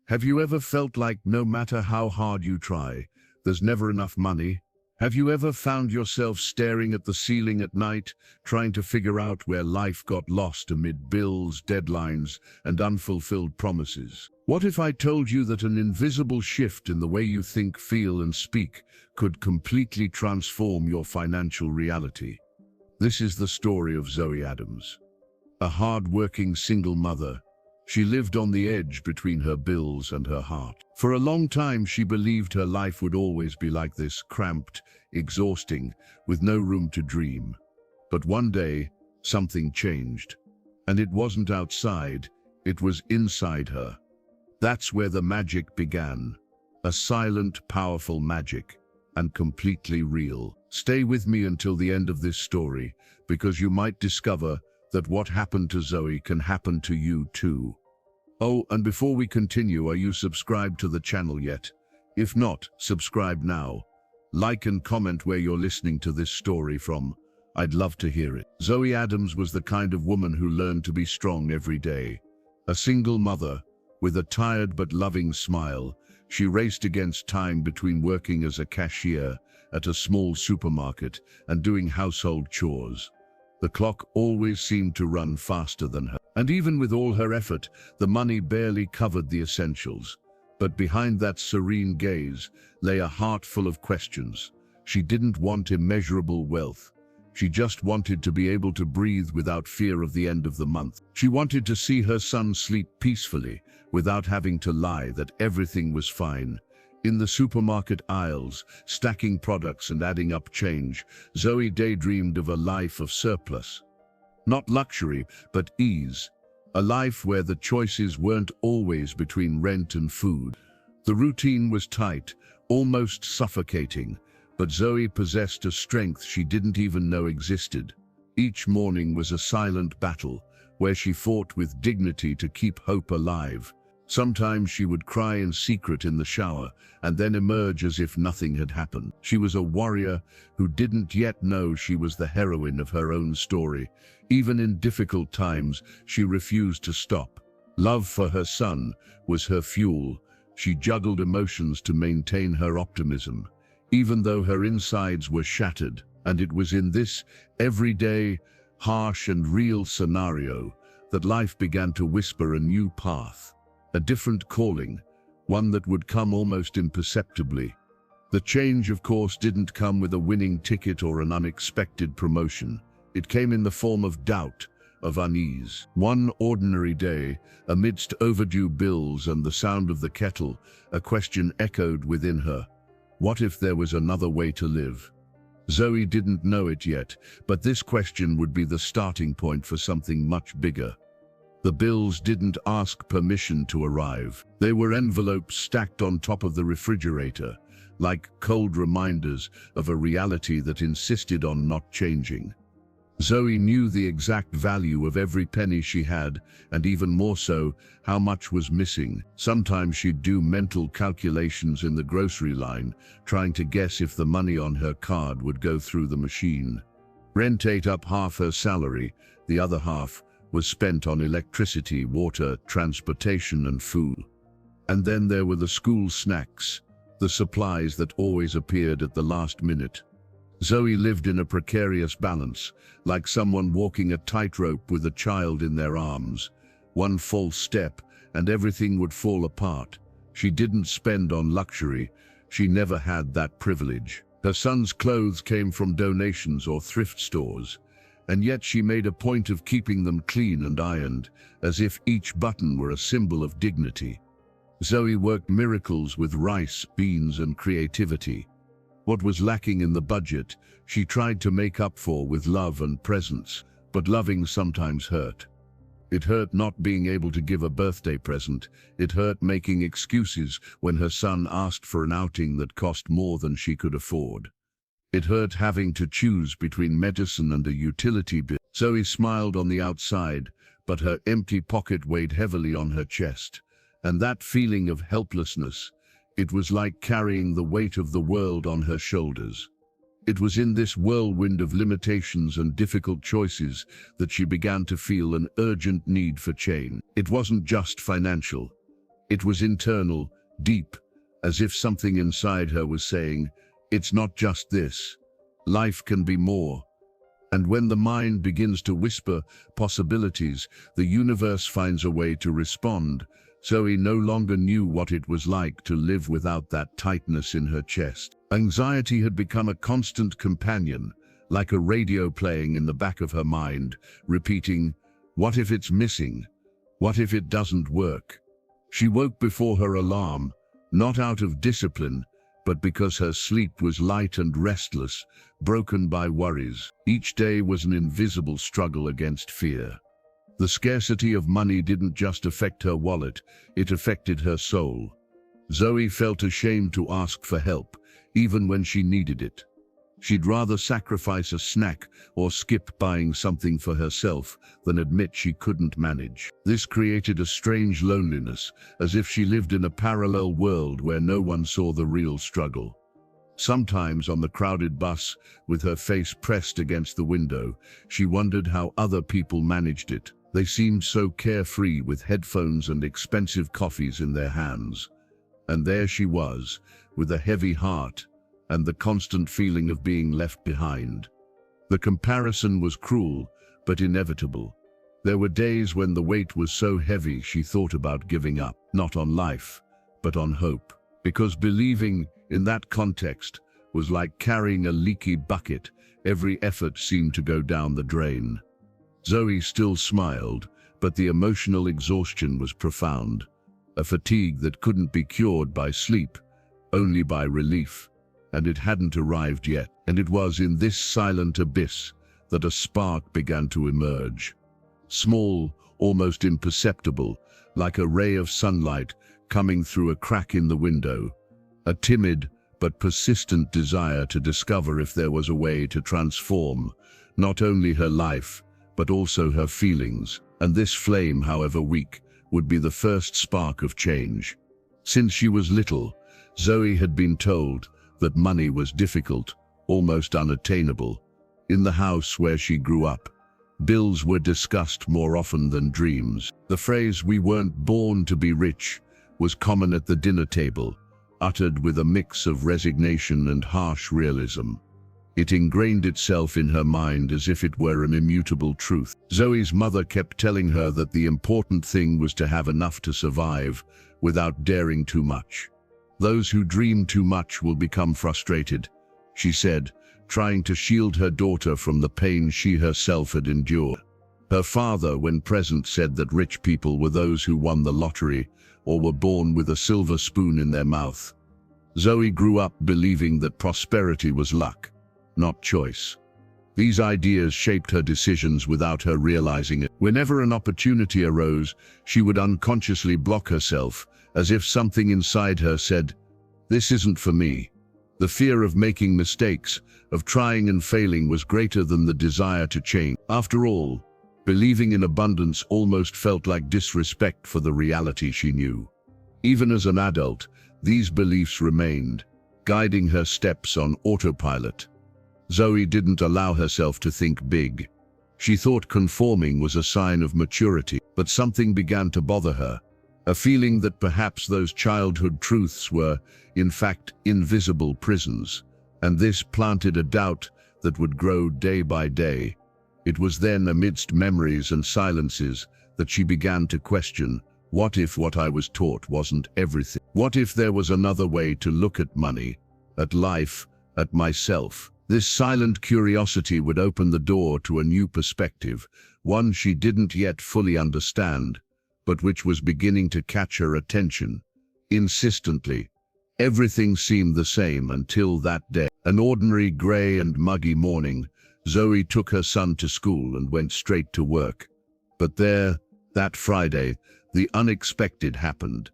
Have you ever felt like no matter how hard you try, there's never enough money? Have you ever found yourself staring at the ceiling at night, trying to figure out where life got lost amid bills, deadlines, and unfulfilled promises? What if I told you that an invisible shift in the way you think, feel, and speak could completely transform your financial reality? This is the story of Zoe Adams, a hard-working single mother. She lived on the edge between her bills and her heart. For a long time, she believed her life would always be like this, cramped, exhausting, with no room to dream. But one day, something changed. And it wasn't outside, it was inside her. That's where the magic began. A silent, powerful magic, and completely real. Stay with me until the end of this story, because you might discover that what happened to Zoe can happen to you too. Oh, and before we continue, are you subscribed to the channel yet? If not, subscribe now. Like and comment where you're listening to this story from. I'd love to hear it. Zoe Adams was the kind of woman who learned to be strong every day. A single mother, with a tired but loving smile, she raced against time between working as a cashier at a small supermarket and doing household chores. The clock always seemed to run faster than her. And even with all her effort, the money barely covered the essentials. But behind that serene gaze lay a heart full of questions. She didn't want immeasurable wealth. She just wanted to be able to breathe without fear of the end of the month. She wanted to see her son sleep peacefully, without having to lie that everything was fine. In the supermarket aisles, stacking products and adding up change, Zoe daydreamed of a life of surplus. Not luxury, but ease. A life where the choices weren't always between rent and food. The routine was tight, almost suffocating, but Zoe possessed a strength she didn't even know existed. Each morning was a silent battle, where she fought with dignity to keep hope alive. Sometimes she would cry in secret in the shower, and then emerge as if nothing had happened. She was a warrior who didn't yet know she was the heroine of her own story. Even in difficult times, she refused to stop. Love for her son was her fuel. She juggled emotions to maintain her optimism, even though her insides were shattered. And it was in this everyday, harsh and real scenario that life began to whisper a new path. A different calling, one that would come almost imperceptibly. The change, of course, didn't come with a winning ticket or an unexpected promotion. It came in the form of doubt, of unease. One ordinary day, amidst overdue bills and the sound of the kettle, a question echoed within her. What if there was another way to live? Zoe didn't know it yet, but this question would be the starting point for something much bigger. The bills didn't ask permission to arrive. They were envelopes stacked on top of the refrigerator, like cold reminders of a reality that insisted on not changing. Zoe knew the exact value of every penny she had, and even more so, how much was missing. Sometimes she'd do mental calculations in the grocery line, trying to guess if the money on her card would go through the machine. Rent ate up half her salary, the other half was spent on electricity, water, transportation, and food. And then there were the school snacks, the supplies that always appeared at the last minute. Zoe lived in a precarious balance, like someone walking a tightrope with a child in their arms. One false step, and everything would fall apart. She didn't spend on luxury. She never had that privilege. Her son's clothes came from donations or thrift stores, and yet she made a point of keeping them clean and ironed, as if each button were a symbol of dignity. Zoe worked miracles with rice, beans, and creativity. What was lacking in the budget, she tried to make up for with love and presence, but loving sometimes hurt. It hurt not being able to give a birthday present. It hurt making excuses when her son asked for an outing that cost more than she could afford. It hurt having to choose between medicine and a utility bill. Zoe smiled on the outside, but her empty pocket weighed heavily on her chest. And that feeling of helplessness, it was like carrying the weight of the world on her shoulders. It was in this whirlwind of limitations and difficult choices that she began to feel an urgent need for change. It wasn't just financial. It was internal, deep, as if something inside her was saying, "It's not just this. Life can be more." And when the mind begins to whisper possibilities, the universe finds a way to respond. Zoe no longer knew what it was like to live without that tightness in her chest. Anxiety had become a constant companion, like a radio playing in the back of her mind, repeating, "What if it's missing? What if it doesn't work?" She woke before her alarm, not out of discipline, but because her sleep was light and restless, broken by worries. Each day was an invisible struggle against fear. The scarcity of money didn't just affect her wallet, it affected her soul. Zoe felt ashamed to ask for help, even when she needed it. She'd rather sacrifice a snack or skip buying something for herself than admit she couldn't manage. This created a strange loneliness, as if she lived in a parallel world where no one saw the real struggle. Sometimes on the crowded bus, with her face pressed against the window, she wondered how other people managed it. They seemed so carefree with headphones and expensive coffees in their hands. And there she was, with a heavy heart, and the constant feeling of being left behind. The comparison was cruel, but inevitable. There were days when the weight was so heavy she thought about giving up, not on life, but on hope. Because believing, in that context, was like carrying a leaky bucket. Every effort seemed to go down the drain. Zoe still smiled, but the emotional exhaustion was profound. A fatigue that couldn't be cured by sleep, only by relief. And it hadn't arrived yet, and it was in this silent abyss that a spark began to emerge. Small, almost imperceptible, like a ray of sunlight coming through a crack in the window. A timid but persistent desire to discover if there was a way to transform not only her life, but also her feelings. And this flame, however weak, would be the first spark of change. Since she was little, Zoe had been told that money was difficult, almost unattainable. In the house where she grew up, bills were discussed more often than dreams. The phrase "we weren't born to be rich" was common at the dinner table, uttered with a mix of resignation and harsh realism. It ingrained itself in her mind as if it were an immutable truth. Zoe's mother kept telling her that the important thing was to have enough to survive, without daring too much. "Those who dream too much will become frustrated," she said, trying to shield her daughter from the pain she herself had endured. Her father, when present, said that rich people were those who won the lottery or were born with a silver spoon in their mouth. Zoe grew up believing that prosperity was luck, not choice. These ideas shaped her decisions without her realizing it. Whenever an opportunity arose, she would unconsciously block herself, as if something inside her said, "This isn't for me." The fear of making mistakes, of trying and failing, was greater than the desire to change. After all, believing in abundance almost felt like disrespect for the reality she knew. Even as an adult, these beliefs remained, guiding her steps on autopilot. Zoe didn't allow herself to think big. She thought conforming was a sign of maturity, but something began to bother her. A feeling that perhaps those childhood truths were, in fact, invisible prisons, and this planted a doubt that would grow day by day. It was then, amidst memories and silences, that she began to question, what if what I was taught wasn't everything? What if there was another way to look at money, at life, at myself? This silent curiosity would open the door to a new perspective, one she didn't yet fully understand, but which was beginning to catch her attention. Insistently, everything seemed the same until that day. An ordinary grey and muggy morning, Zoe took her son to school and went straight to work. But there, that Friday, the unexpected happened.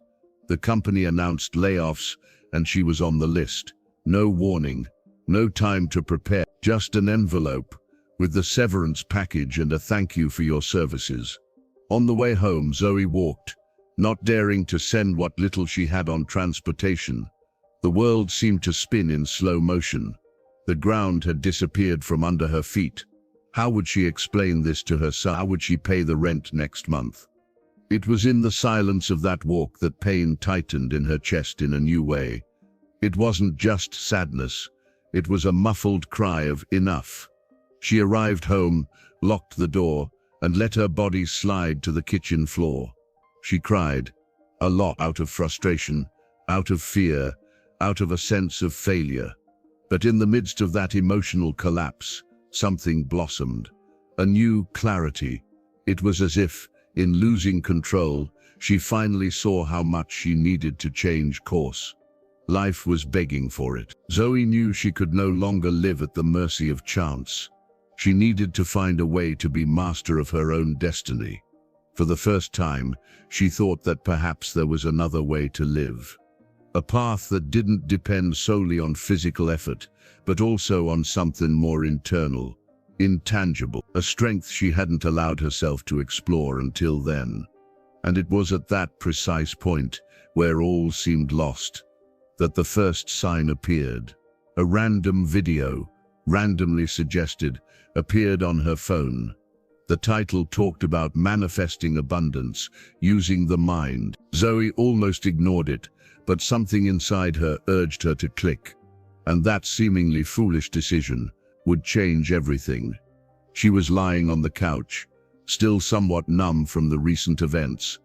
The company announced layoffs, and she was on the list. No warning, no time to prepare, just an envelope with the severance package and a "thank you for your services." On the way home, Zoe walked, not daring to send what little she had on transportation. The world seemed to spin in slow motion. The ground had disappeared from under her feet. How would she explain this to her son? How would she pay the rent next month? It was in the silence of that walk that pain tightened in her chest in a new way. It wasn't just sadness. It was a muffled cry of enough. She arrived home, locked the door, and let her body slide to the kitchen floor. She cried, a lot, out of frustration, out of fear, out of a sense of failure. But in the midst of that emotional collapse, something blossomed. A new clarity. It was as if, in losing control, she finally saw how much she needed to change course. Life was begging for it. Zoe knew she could no longer live at the mercy of chance. She needed to find a way to be master of her own destiny. For the first time, she thought that perhaps there was another way to live. A path that didn't depend solely on physical effort, but also on something more internal, intangible, a strength she hadn't allowed herself to explore until then. And it was at that precise point, where all seemed lost, that the first sign appeared. A random video, randomly suggested, appeared on her phone. The title talked about manifesting abundance, using the mind. Zoe almost ignored it, but something inside her urged her to click. And that seemingly foolish decision would change everything. She was lying on the couch, still somewhat numb from the recent events.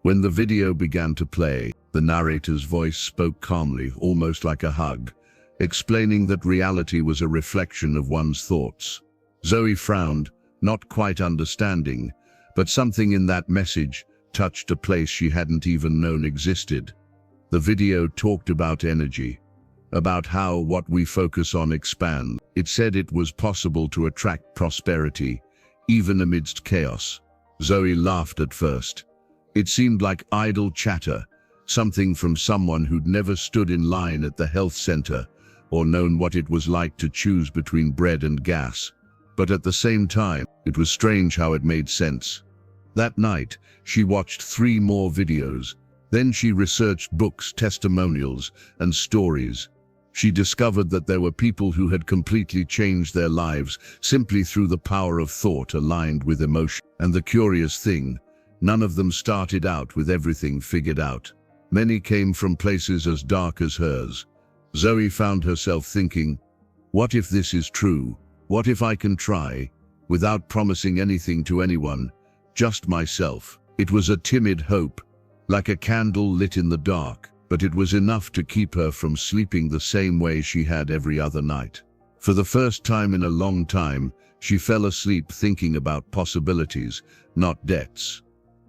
When the video began to play, the narrator's voice spoke calmly, almost like a hug, explaining that reality was a reflection of one's thoughts. Zoe frowned, not quite understanding, but something in that message touched a place she hadn't even known existed. The video talked about energy, about how what we focus on expands. It said it was possible to attract prosperity, even amidst chaos. Zoe laughed at first. It seemed like idle chatter, something from someone who'd never stood in line at the health center or known what it was like to choose between bread and gas. But at the same time, it was strange how it made sense. That night, she watched 3 more videos. Then she researched books, testimonials, and stories. She discovered that there were people who had completely changed their lives simply through the power of thought aligned with emotion. And the curious thing, none of them started out with everything figured out. Many came from places as dark as hers. Zoe found herself thinking, what if this is true? What if I can try, without promising anything to anyone, just myself? It was a timid hope, like a candle lit in the dark, but it was enough to keep her from sleeping the same way she had every other night. For the first time in a long time, she fell asleep thinking about possibilities, not debts.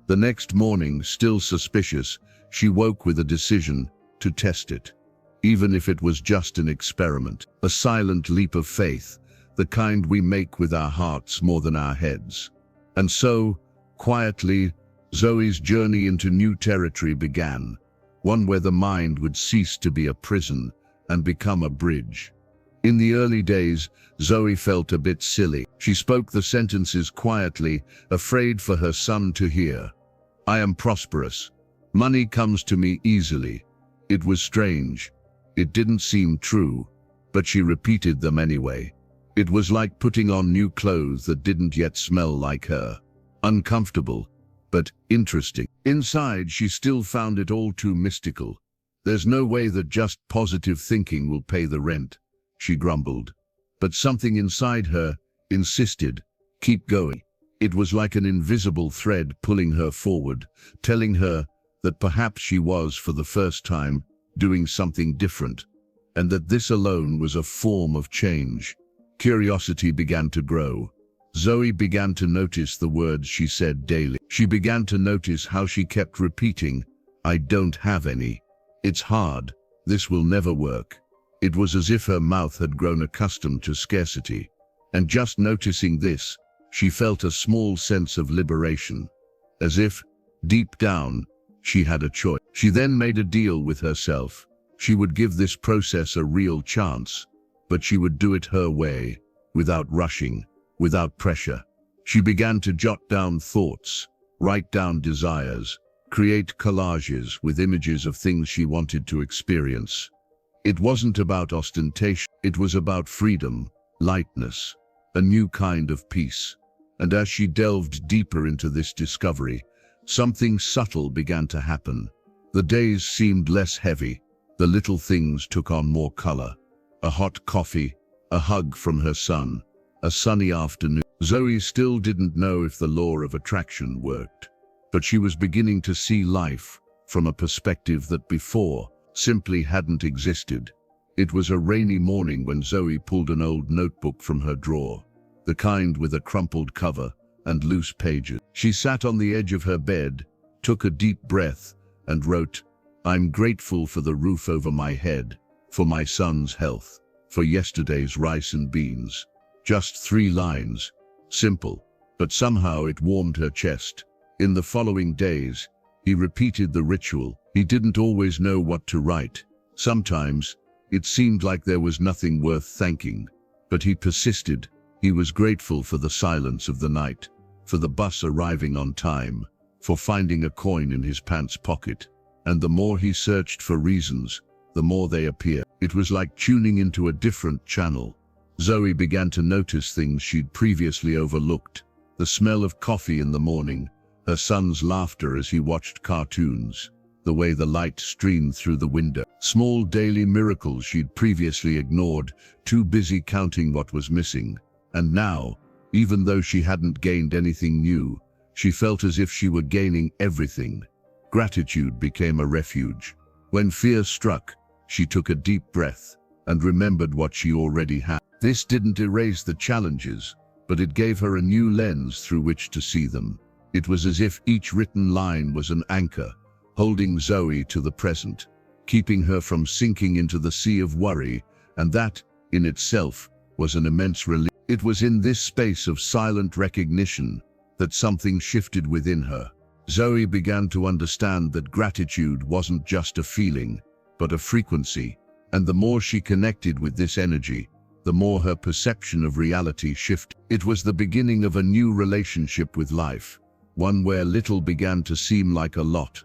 The next morning, still suspicious, she woke with a decision to test it. Even if it was just an experiment, a silent leap of faith, the kind we make with our hearts more than our heads. And so, quietly, Zoe's journey into new territory began, one where the mind would cease to be a prison and become a bridge. In the early days, Zoe felt a bit silly. She spoke the sentences quietly, afraid for her son to hear. I am prosperous. Money comes to me easily. It was strange. It didn't seem true, but she repeated them anyway. It was like putting on new clothes that didn't yet smell like her. Uncomfortable, but interesting. Inside, she still found it all too mystical. There's no way that just positive thinking will pay the rent, she grumbled. But something inside her insisted, keep going. It was like an invisible thread pulling her forward, telling her that perhaps she was, for the first time, doing something different, and that this alone was a form of change. Curiosity began to grow. Zoe began to notice the words she said daily. She began to notice how she kept repeating, I don't have any. It's hard. This will never work. It was as if her mouth had grown accustomed to scarcity. And just noticing this, she felt a small sense of liberation. As if, deep down, she had a choice. She then made a deal with herself. She would give this process a real chance, but she would do it her way, without rushing, without pressure. She began to jot down thoughts, write down desires, create collages with images of things she wanted to experience. It wasn't about ostentation, it was about freedom, lightness, a new kind of peace. And as she delved deeper into this discovery, something subtle began to happen. The days seemed less heavy. The little things took on more color. A hot coffee, a hug from her son, a sunny afternoon. Zoe still didn't know if the law of attraction worked, but she was beginning to see life from a perspective that before simply hadn't existed. It was a rainy morning when Zoe pulled an old notebook from her drawer, the kind with a crumpled cover and loose pages. She sat on the edge of her bed, took a deep breath, and wrote, "I'm grateful for the roof over my head, for my son's health, for yesterday's rice and beans." Just 3 lines. Simple, but somehow it warmed her chest. In the following days, he repeated the ritual. He didn't always know what to write. Sometimes, it seemed like there was nothing worth thanking. But he persisted. He was grateful for the silence of the night, for the bus arriving on time, for finding a coin in his pants pocket. And the more he searched for reasons, the more they appeared. It was like tuning into a different channel. Zoe began to notice things she'd previously overlooked. The smell of coffee in the morning, her son's laughter as he watched cartoons, the way the light streamed through the window. Small daily miracles she'd previously ignored, too busy counting what was missing. And now, even though she hadn't gained anything new, she felt as if she were gaining everything. Gratitude became a refuge. When fear struck, she took a deep breath and remembered what she already had. This didn't erase the challenges, but it gave her a new lens through which to see them. It was as if each written line was an anchor, holding Zoe to the present, keeping her from sinking into the sea of worry, and that, in itself, was an immense relief. It was in this space of silent recognition that something shifted within her. Zoe began to understand that gratitude wasn't just a feeling, but a frequency, and the more she connected with this energy, the more her perception of reality shifted. It was the beginning of a new relationship with life, one where little began to seem like a lot.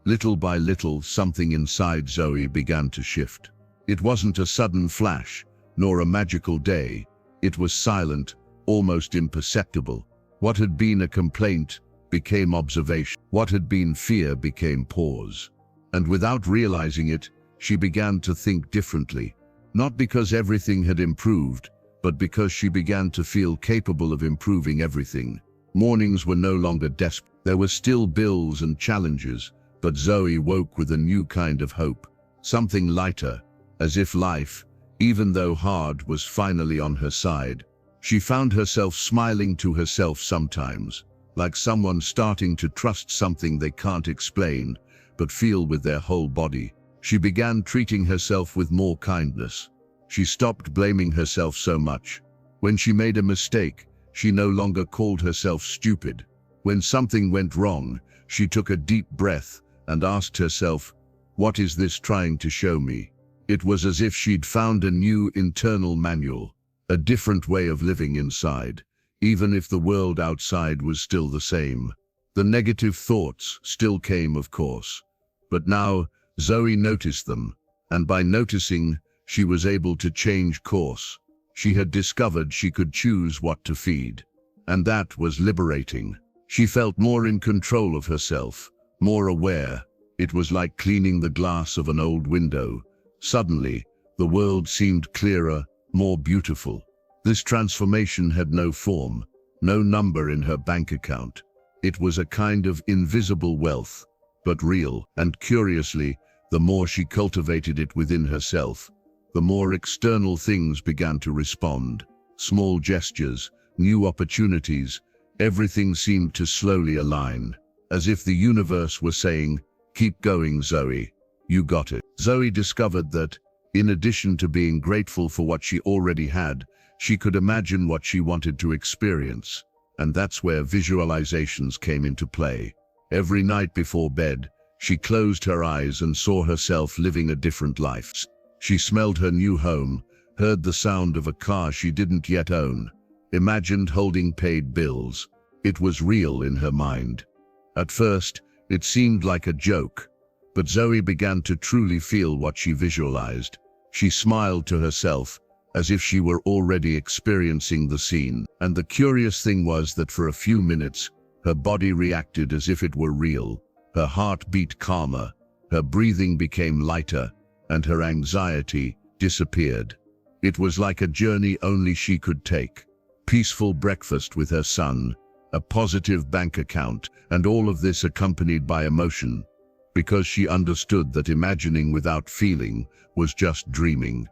Little by little, something inside Zoe began to shift. It wasn't a sudden flash, nor a magical day. It was silent, almost imperceptible. What had been a complaint became observation. What had been fear became pause. And without realizing it, she began to think differently. Not because everything had improved, but because she began to feel capable of improving everything. Mornings were no longer desperate. There were still bills and challenges, but Zoe woke with a new kind of hope. Something lighter, as if life, even though hard, was finally on her side. She found herself smiling to herself sometimes, like someone starting to trust something they can't explain, but feel with their whole body. She began treating herself with more kindness. She stopped blaming herself so much. When she made a mistake, she no longer called herself stupid. When something went wrong, she took a deep breath and asked herself, "What is this trying to show me?" It was as if she'd found a new internal manual, a different way of living inside, even if the world outside was still the same. The negative thoughts still came, of course, but now Zoe noticed them, and by noticing, she was able to change course. She had discovered she could choose what to feed, and that was liberating. She felt more in control of herself, more aware. It was like cleaning the glass of an old window. Suddenly, the world seemed clearer, more beautiful. This transformation had no form, no number in her bank account. It was a kind of invisible wealth, but real, and curiously, the more she cultivated it within herself, the more external things began to respond. Small gestures, new opportunities, everything seemed to slowly align, as if the universe were saying, "Keep going, Zoe. You got it." Zoe discovered that, in addition to being grateful for what she already had, she could imagine what she wanted to experience. And that's where visualizations came into play. Every night before bed, she closed her eyes and saw herself living a different life. She smelled her new home, heard the sound of a car she didn't yet own, imagined holding paid bills. It was real in her mind. At first, it seemed like a joke, but Zoe began to truly feel what she visualized. She smiled to herself, as if she were already experiencing the scene. And the curious thing was that for a few minutes, Her body reacted as if it were real. Her heart beat calmer, her breathing became lighter, and her anxiety disappeared. It was like a journey only she could take. Peaceful breakfast with her son, a positive bank account, and all of this accompanied by emotion, because she understood that imagining without feeling was just dreaming.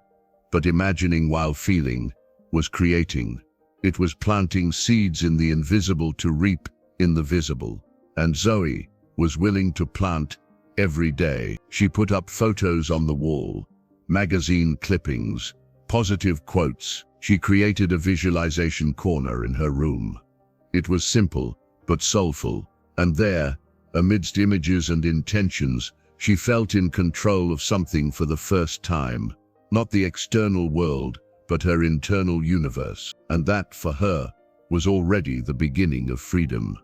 But imagining while feeling was creating. It was planting seeds in the invisible to reap in the visible. And Zoe was willing to plant every day. She put up photos on the wall, magazine clippings, positive quotes. She created a visualization corner in her room. It was simple, but soulful. And there, amidst images and intentions, she felt in control of something for the first time. Not the external world, but her internal universe. And that, for her, was already the beginning of freedom.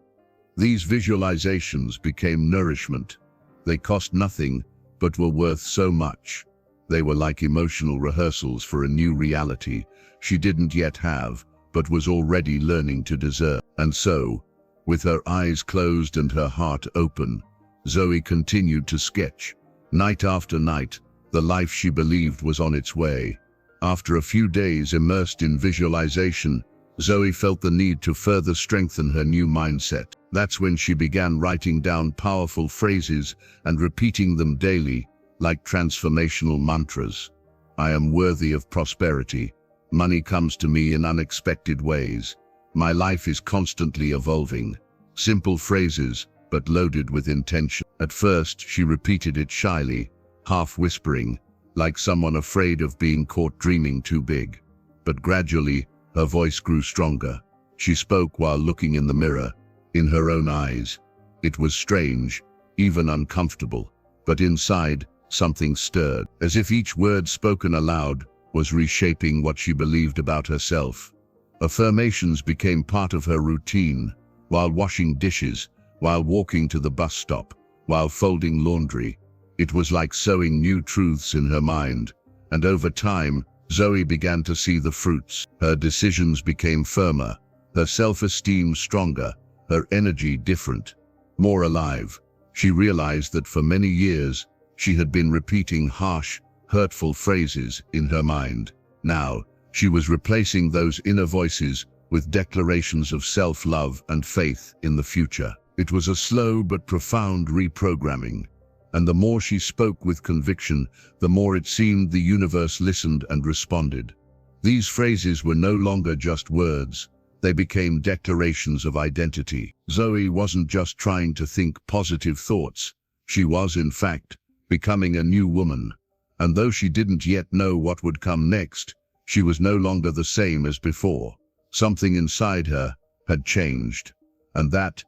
These visualizations became nourishment. They cost nothing, but were worth so much. They were like emotional rehearsals for a new reality she didn't yet have, but was already learning to deserve. And so, with her eyes closed and her heart open, Zoe continued to sketch, night after night, the life she believed was on its way. After a few days immersed in visualization, Zoe felt the need to further strengthen her new mindset. That's when she began writing down powerful phrases and repeating them daily, like transformational mantras. I am worthy of prosperity. Money comes to me in unexpected ways. My life is constantly evolving. Simple phrases, but loaded with intention. At first, she repeated it shyly, half whispering, like someone afraid of being caught dreaming too big. But gradually, her voice grew stronger. She spoke while looking in the mirror, in her own eyes. It was strange, even uncomfortable, but inside, something stirred, as if each word spoken aloud was reshaping what she believed about herself. Affirmations became part of her routine, while washing dishes, while walking to the bus stop, while folding laundry. It was like sowing new truths in her mind, and over time, Zoe began to see the fruits. Her decisions became firmer, her self-esteem stronger, her energy different, more alive. She realized that for many years, she had been repeating harsh, hurtful phrases in her mind. Now, she was replacing those inner voices with declarations of self-love and faith in the future. It was a slow but profound reprogramming, and the more she spoke with conviction, the more it seemed the universe listened and responded. These phrases were no longer just words, they became declarations of identity. Zoe wasn't just trying to think positive thoughts, she was, in fact, becoming a new woman. And though she didn't yet know what would come next, she was no longer the same as before. Something inside her had changed, and that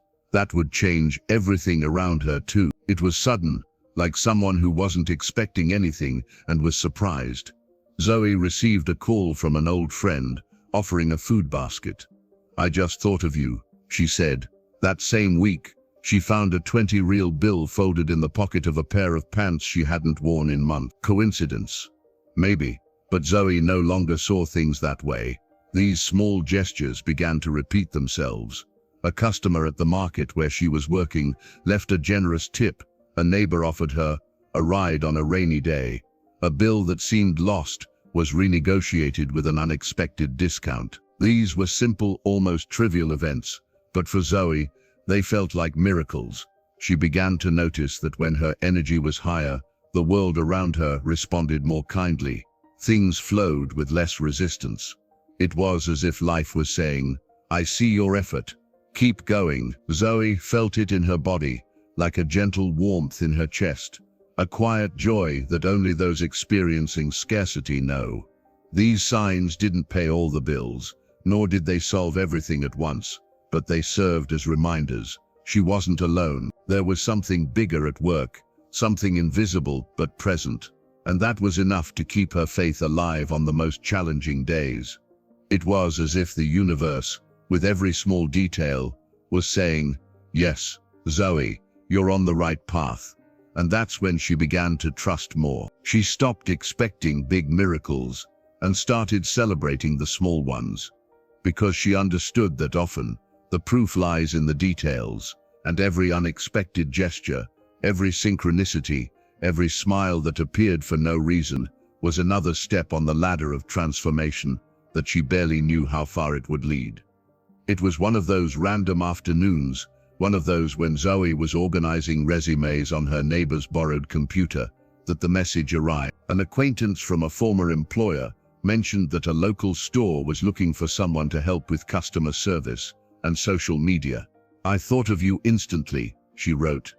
would change everything around her too. It was sudden, like someone who wasn't expecting anything and was surprised. Zoe received a call from an old friend, offering a food basket. I just thought of you, she said. That same week, she found a 20-real bill folded in the pocket of a pair of pants she hadn't worn in months. Coincidence? Maybe, but Zoe no longer saw things that way. These small gestures began to repeat themselves. A customer at the market where she was working left a generous tip. A neighbor offered her a ride on a rainy day. A bill that seemed lost was renegotiated with an unexpected discount. These were simple, almost trivial events, but for Zoe, they felt like miracles. She began to notice that when her energy was higher, the world around her responded more kindly. Things flowed with less resistance. It was as if life was saying, I see your effort. Keep going. Zoe felt it in her body, like a gentle warmth in her chest, a quiet joy that only those experiencing scarcity know. These signs didn't pay all the bills, nor did they solve everything at once, but they served as reminders. She wasn't alone. There was something bigger at work, something invisible but present, and that was enough to keep her faith alive on the most challenging days. It was as if the universe, with every small detail, was saying, yes, Zoe, you're on the right path. And that's when she began to trust more. She stopped expecting big miracles and started celebrating the small ones, because she understood that often The proof lies in the details, and every unexpected gesture, every synchronicity, every smile that appeared for no reason, was another step on the ladder of transformation that she barely knew how far it would lead. It was one of those random afternoons, one of those when Zoe was organizing resumes on her neighbor's borrowed computer, that the message arrived. An acquaintance from a former employer mentioned that a local store was looking for someone to help with customer service and social media. "I thought of you instantly," she wrote.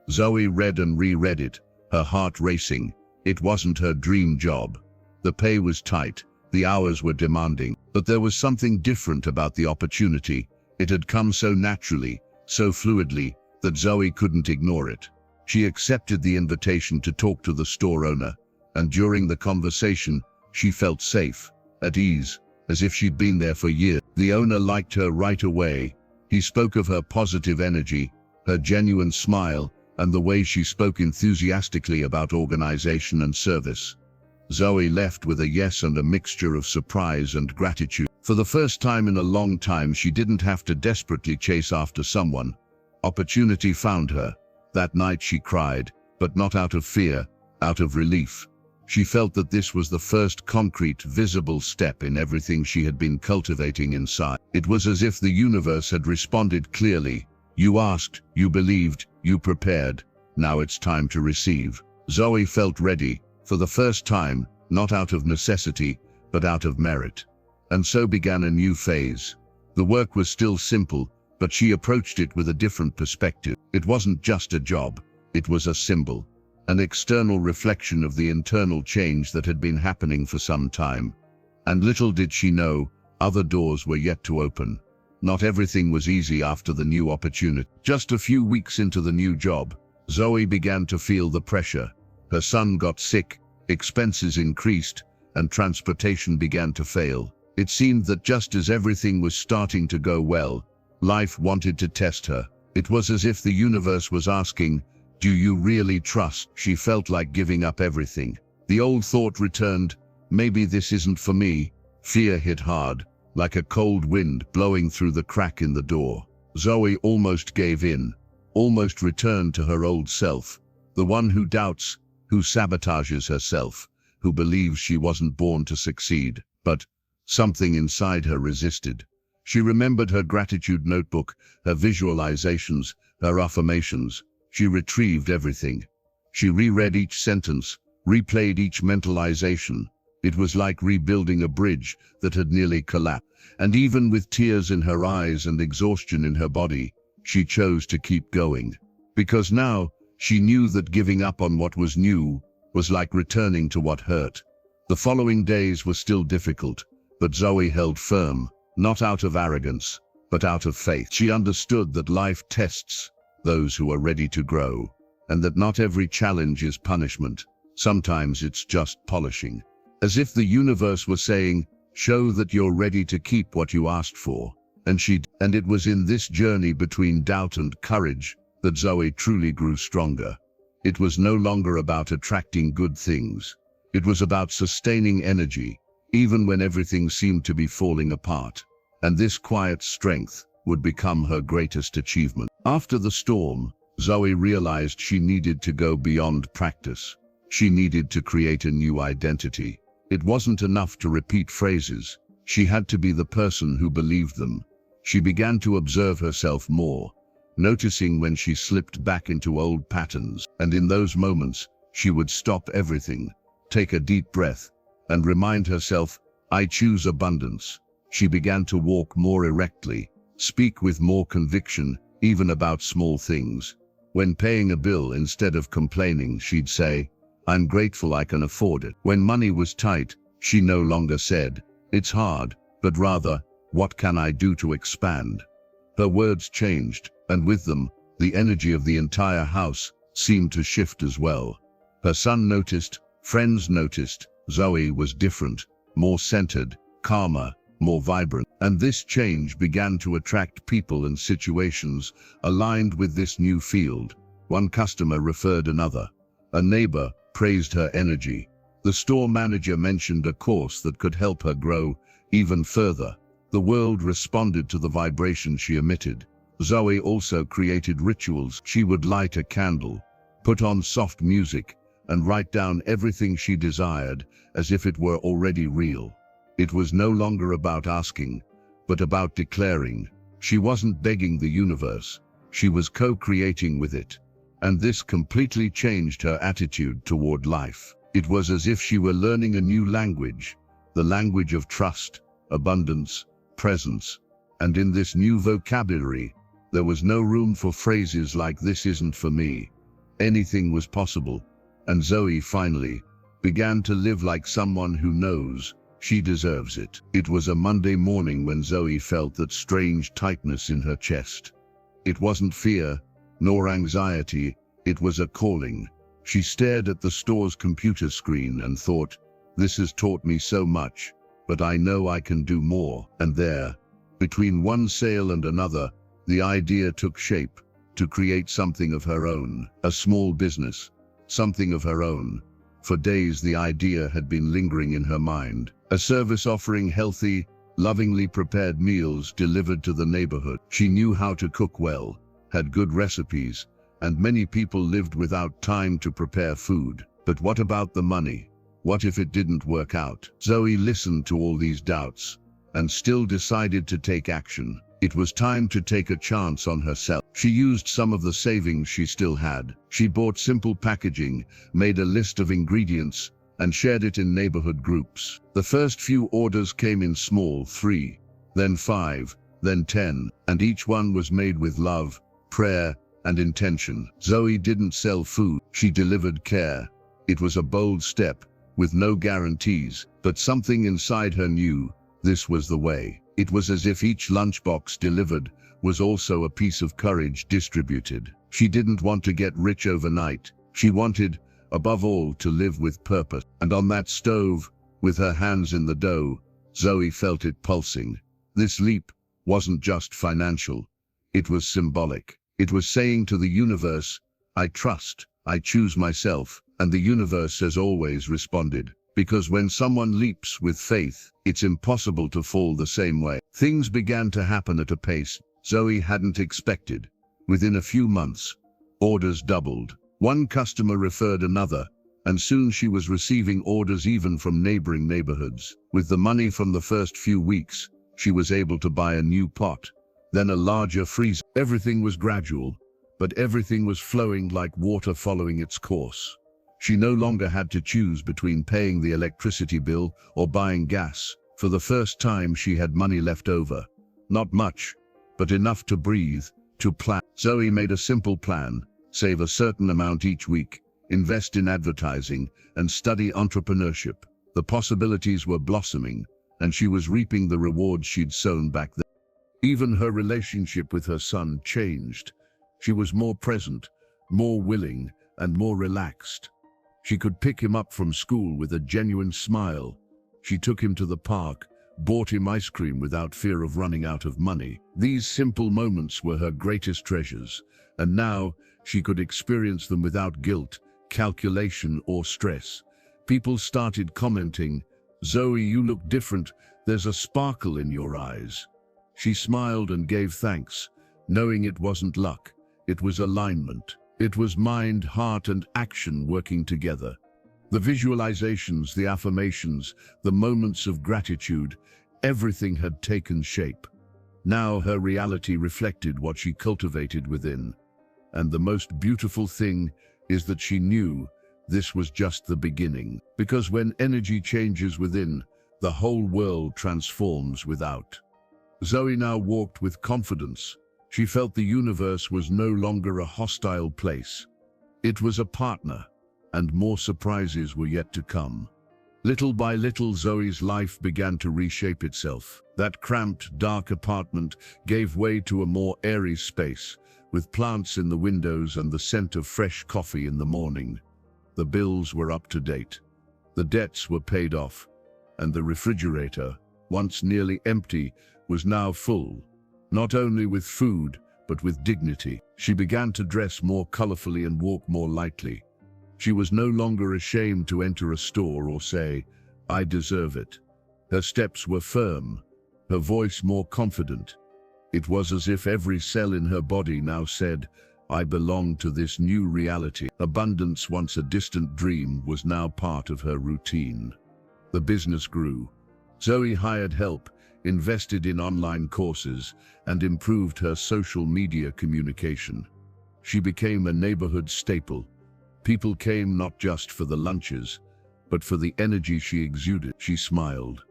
Zoe read and reread it, her heart racing. It wasn't her dream job. The pay was tight, the hours were demanding, but there was something different about the opportunity. It had come so naturally, so fluidly, that Zoe couldn't ignore it. She accepted the invitation to talk to the store owner, and during the conversation, she felt safe, at ease, as if she'd been there for years. The owner liked her right away. He spoke of her positive energy, her genuine smile, and the way she spoke enthusiastically about organization and service. Zoe left with a yes and a mixture of surprise and gratitude. For the first time in a long time, she didn't have to desperately chase after someone. Opportunity found her. That night she cried, but not out of fear, out of relief. She felt that this was the first concrete, visible step in everything she had been cultivating inside. It was as if the universe had responded clearly. You asked, you believed, you prepared. Now it's time to receive. Zoe felt ready, for the first time, not out of necessity, but out of merit. And so began a new phase. The work was still simple, but she approached it with a different perspective. It wasn't just a job, it was a symbol, an external reflection of the internal change that had been happening for some time. And little did she know, other doors were yet to open. Not everything was easy after the new opportunity. Just a few weeks into the new job, Zoe began to feel the pressure. Her son got sick, expenses increased, and transportation began to fail. It seemed that just as everything was starting to go well, life wanted to test her. It was as if the universe was asking, "Do you really trust?" She felt like giving up everything. The old thought returned, "Maybe this isn't for me." Fear hit hard, like a cold wind blowing through the crack in the door. Zoe almost gave in, almost returned to her old self, the one who doubts, who sabotages herself, who believes she wasn't born to succeed. But something inside her resisted. She remembered her gratitude notebook, her visualizations, her affirmations. She retrieved everything. She reread each sentence, replayed each mentalization. It was like rebuilding a bridge that had nearly collapsed. And even with tears in her eyes and exhaustion in her body, she chose to keep going. Because now, she knew that giving up on what was new was like returning to what hurt. The following days were still difficult, but Zoe held firm, not out of arrogance, but out of faith. She understood that life tests those who are ready to grow, and that not every challenge is punishment. Sometimes it's just polishing. As if the universe were saying, "Show that you're ready to keep what you asked for." And it was in this journey between doubt and courage that Zoe truly grew stronger. It was no longer about attracting good things. It was about sustaining energy, even when everything seemed to be falling apart. And this quiet strength would become her greatest achievement. After the storm, Zoe realized she needed to go beyond practice. She needed to create a new identity. It wasn't enough to repeat phrases. She had to be the person who believed them. She began to observe herself more, noticing when she slipped back into old patterns. And in those moments, she would stop everything, take a deep breath, and remind herself, "I choose abundance." She began to walk more erectly, speak with more conviction, even about small things. When paying a bill, instead of complaining, she'd say, "I'm grateful I can afford it." When money was tight, she no longer said, "It's hard," but rather, "What can I do to expand?" Her words changed, and with them, the energy of the entire house seemed to shift as well. Her son noticed, friends noticed. Zoe was different, more centered, calmer, more vibrant. And this change began to attract people and situations aligned with this new field. One customer referred another. A neighbor praised her energy. The store manager mentioned a course that could help her grow even further. The world responded to the vibration she emitted. Zoe also created rituals. She would light a candle, put on soft music, and write down everything she desired as if it were already real. It was no longer about asking, but about declaring. She wasn't begging the universe, she was co-creating with it. And this completely changed her attitude toward life. It was as if she were learning a new language, the language of trust, abundance, presence. And in this new vocabulary, there was no room for phrases like "this isn't for me." Anything was possible, and Zoe finally began to live like someone who knows she deserves it. It was a Monday morning when Zoe felt that strange tightness in her chest. It wasn't fear, nor anxiety, it was a calling. She stared at the store's computer screen and thought, "This has taught me so much, but I know I can do more." And there, between one sale and another, the idea took shape to create something of her own, a small business, something of her own. For days the idea had been lingering in her mind, a service offering healthy, lovingly prepared meals delivered to the neighborhood. She knew how to cook well, had good recipes, and many people lived without time to prepare food. But what about the money? What if it didn't work out? Zoe listened to all these doubts, and still decided to take action. It was time to take a chance on herself. She used some of the savings she still had. She bought simple packaging, made a list of ingredients, and shared it in neighborhood groups. The first few orders came in small, 3, then 5, then 10, and each one was made with love, prayer, and intention. Zoe didn't sell food, she delivered care. It was a bold step, with no guarantees, but something inside her knew this was the way. It was as if each lunchbox delivered was also a piece of courage distributed. She didn't want to get rich overnight. She wanted, above all, to live with purpose. And on that stove, with her hands in the dough, Zoe felt it pulsing. This leap wasn't just financial. It was symbolic. It was saying to the universe, "I trust, I choose myself." And the universe has always responded. Because when someone leaps with faith, it's impossible to fall the same way. Things began to happen at a pace Zoe hadn't expected. Within a few months, orders doubled. One customer referred another, and soon she was receiving orders even from neighboring neighborhoods. With the money from the first few weeks, she was able to buy a new pot, then a larger freezer. Everything was gradual, but everything was flowing like water following its course. She no longer had to choose between paying the electricity bill or buying gas. For the first time, she had money left over. Not much, but enough to breathe, to plan. Zoe made a simple plan: save a certain amount each week, invest in advertising, and study entrepreneurship. The possibilities were blossoming, and she was reaping the rewards she'd sown back then. Even her relationship with her son changed. She was more present, more willing, and more relaxed. She could pick him up from school with a genuine smile. She took him to the park, bought him ice cream without fear of running out of money. These simple moments were her greatest treasures, and now she could experience them without guilt, calculation, or stress. People started commenting, "Zoe, you look different. There's a sparkle in your eyes." She smiled and gave thanks, knowing it wasn't luck, it was alignment. It was mind, heart, and action working together. The visualizations, the affirmations, the moments of gratitude, everything had taken shape. Now her reality reflected what she cultivated within. And the most beautiful thing is that she knew this was just the beginning. Because when energy changes within, the whole world transforms without. Zoe now walked with confidence. She felt the universe was no longer a hostile place. It was a partner, and more surprises were yet to come. Little by little, Zoe's life began to reshape itself. That cramped, dark apartment gave way to a more airy space, with plants in the windows and the scent of fresh coffee in the morning. The bills were up to date. The debts were paid off, and the refrigerator, once nearly empty, was now full. Not only with food, but with dignity. She began to dress more colorfully and walk more lightly. She was no longer ashamed to enter a store or say, "I deserve it." Her steps were firm, her voice more confident. It was as if every cell in her body now said, I belong to this new reality. Abundance, once a distant dream, was now part of her routine. The business grew. Zoe hired help, invested in online courses, and improved her social media communication. She became a neighborhood staple. People came not just for the lunches, but for the energy she exuded. She smiled,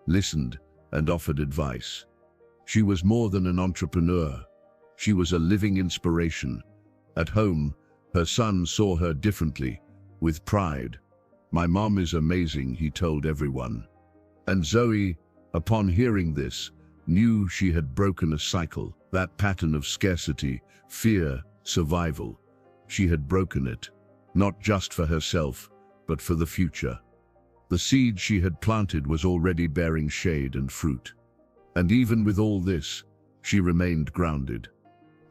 listened, and offered advice. She was more than an entrepreneur. She was a living inspiration. At home, her son saw her differently, with pride. My mom is amazing, he told everyone. And Zoe, upon hearing this, knew she had broken a cycle, that pattern of scarcity, fear, survival. She had broken it, not just for herself, but for the future. The seed she had planted was already bearing shade and fruit. And even with all this, she remained grounded.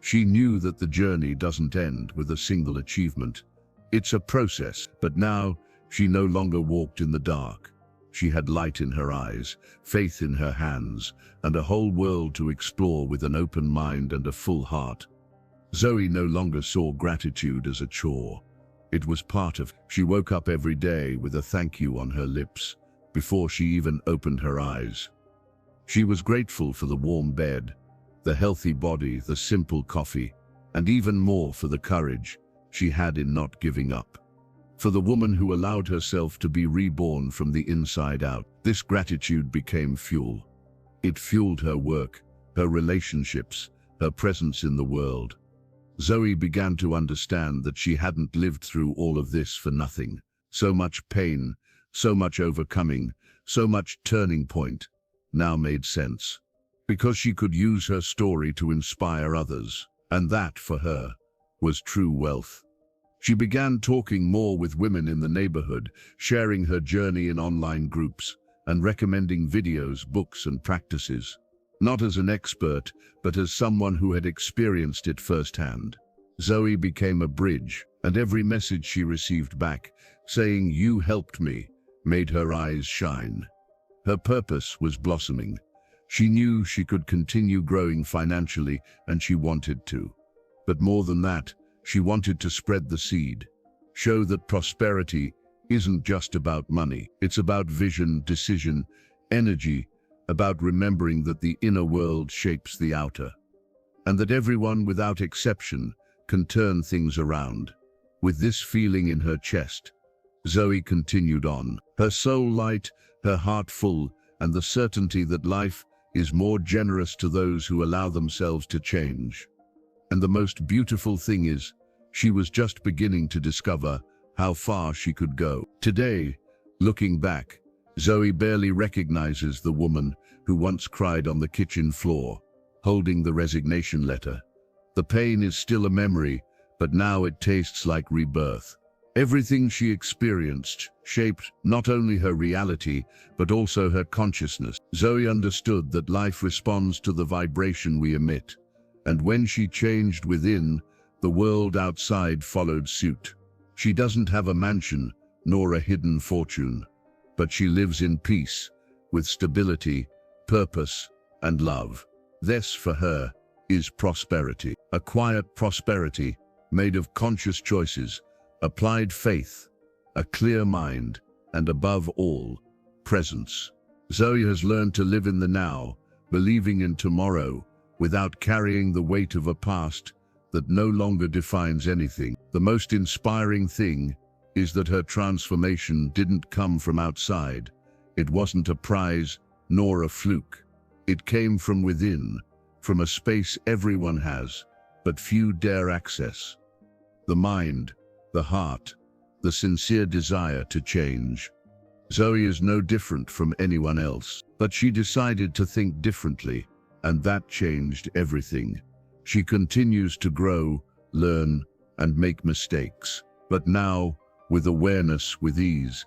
She knew that the journey doesn't end with a single achievement. It's a process, but now she no longer walked in the dark. She had light in her eyes, faith in her hands, and a whole world to explore with an open mind and a full heart. Zoe no longer saw gratitude as a chore. It was part of. She woke up every day with a thank you on her lips, before she even opened her eyes. She was grateful for the warm bed, the healthy body, the simple coffee, and even more for the courage she had in not giving up. For the woman who allowed herself to be reborn from the inside out. This gratitude became fuel. It fueled her work, her relationships, her presence in the world. Zoe began to understand that she hadn't lived through all of this for nothing. So much pain, so much overcoming, so much turning point, now made sense. Because she could use her story to inspire others, and that, for her, was true wealth. She began talking more with women in the neighborhood, sharing her journey in online groups, and recommending videos, books, and practices. Not as an expert, but as someone who had experienced it firsthand. Zoe became a bridge, and every message she received back, saying, "You helped me," made her eyes shine. Her purpose was blossoming. She knew she could continue growing financially, and she wanted to. But more than that, she wanted to spread the seed, show that prosperity isn't just about money. It's about vision, decision, energy, about remembering that the inner world shapes the outer, and that everyone without exception can turn things around. With this feeling in her chest, Zoe continued on, her soul light, her heart full, and the certainty that life is more generous to those who allow themselves to change. And the most beautiful thing is, she was just beginning to discover how far she could go. Today, looking back, Zoe barely recognizes the woman who once cried on the kitchen floor, holding the resignation letter. The pain is still a memory, but now it tastes like rebirth. Everything she experienced shaped not only her reality, but also her consciousness. Zoe understood that life responds to the vibration we emit, and when she changed within, the world outside followed suit. She doesn't have a mansion, nor a hidden fortune, but she lives in peace, with stability, purpose, and love. This, for her, is prosperity. A quiet prosperity, made of conscious choices, applied faith, a clear mind, and above all, presence. Zoe has learned to live in the now, believing in tomorrow, without carrying the weight of a past that no longer defines anything. The most inspiring thing is that her transformation didn't come from outside. It wasn't a prize, nor a fluke. It came from within, from a space everyone has, but few dare access. The mind, the heart, the sincere desire to change. Zoe is no different from anyone else, but she decided to think differently, and that changed everything. She continues to grow, learn, and make mistakes, but now, with awareness, with ease,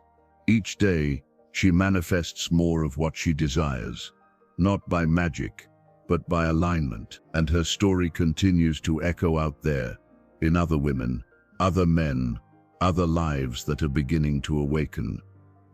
each day, she manifests more of what she desires, not by magic, but by alignment. And her story continues to echo out there, in other women, other men, other lives that are beginning to awaken.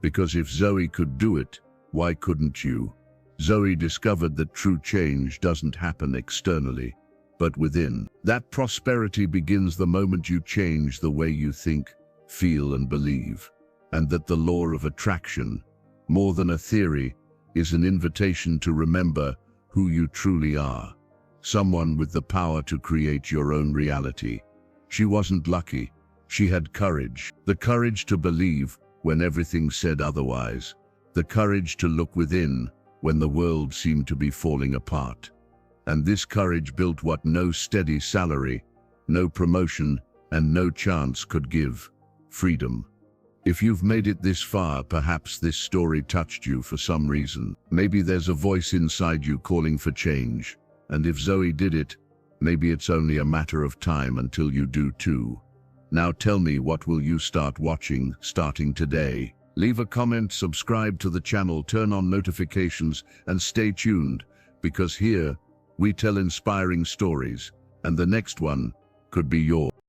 Because if Zoe could do it, why couldn't you? Zoe discovered that true change doesn't happen externally, but within. That prosperity begins the moment you change the way you think, feel, and believe. And that the law of attraction, more than a theory, is an invitation to remember who you truly are. Someone with the power to create your own reality. She wasn't lucky. She had courage. The courage to believe when everything said otherwise. The courage to look within when the world seemed to be falling apart. And this courage built what no steady salary, no promotion, and no chance could give: freedom. If you've made it this far, perhaps this story touched you for some reason. Maybe there's a voice inside you calling for change. And if Zoe did it, maybe it's only a matter of time until you do too. Now tell me, what will you start watching starting today? Leave a comment, subscribe to the channel, turn on notifications, and stay tuned, because here we tell inspiring stories, and the next one could be yours.